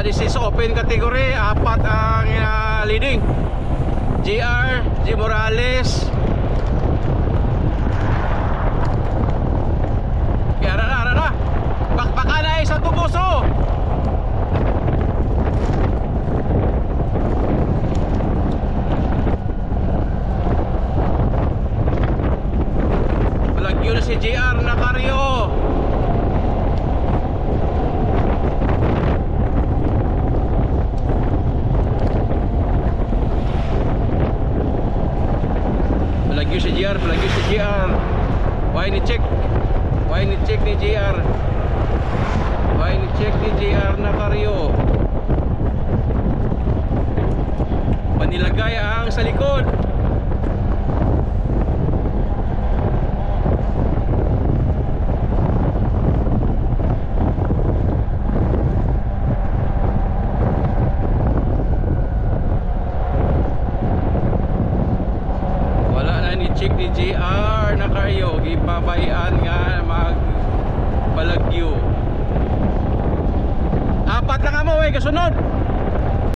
This is open category. Apat ang leading. JR, G. Morales. Kaya na. Bakbaka na sa tubuso. Malagyo na si JR Nacaryo. Palagyo si JR. Why ni check ni JR. Why ni check ni JR Nacaryo. Panilagay ang sa likod. Check ni JR Nacaryo, gipabayan nga magbalagyo. Apat lang mo kasunod.